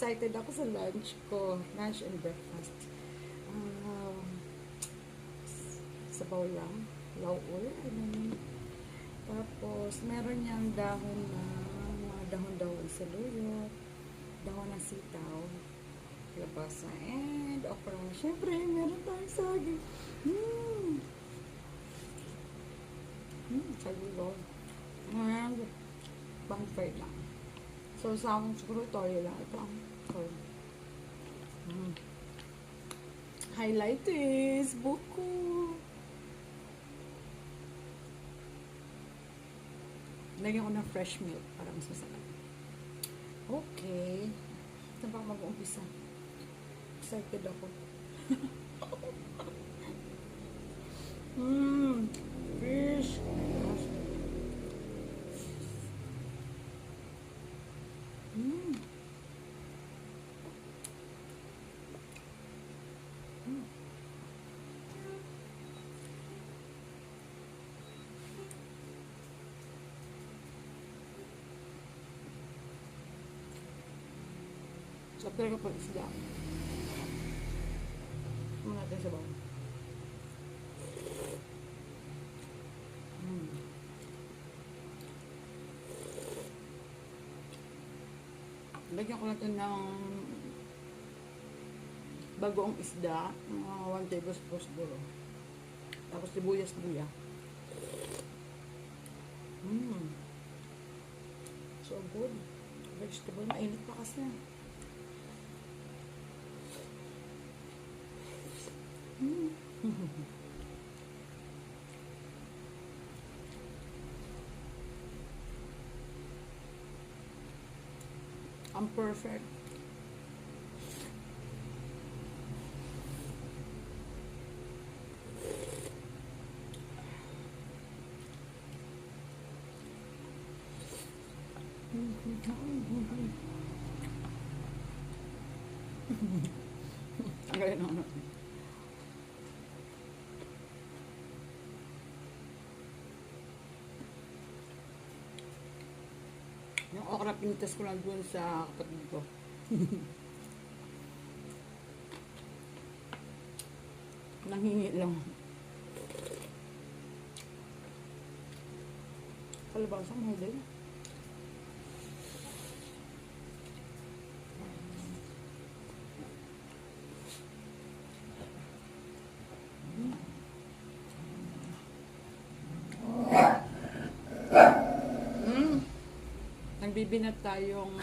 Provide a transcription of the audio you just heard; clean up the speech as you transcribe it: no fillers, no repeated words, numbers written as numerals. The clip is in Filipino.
excited ako sa lunch ko. Lunch and breakfast. Sabaw lang. Laul. Tapos, meron niyang dahon na mga dahon-dahon sa luyot. Dahon ng sitaw. Labasa. And okra. Siyempre, meron tayong saging. Sagulog. And pang-fried lang. So, sa akong siguro toyo lang. Ito ang toyo. Highlight is buko. Lagyan ko ng fresh milk para mas masarap. Okay. Saan ba mag-umpisa? Excited ako. Fish. Sarap talaga pag isda. Muna natin sa bawang. Lagyan ko natin ng bagoong isda, mga 1 tablespoon siguro. Tapos sibuyas-luya. So good. Vegetable, mainit pa kasi. I'm perfect. Ang ano. Yung okra, pinitas ko lang doon sa kapatid ko. Nanghingi lang. Kalabasa, mahal din. Nagbibinat tayong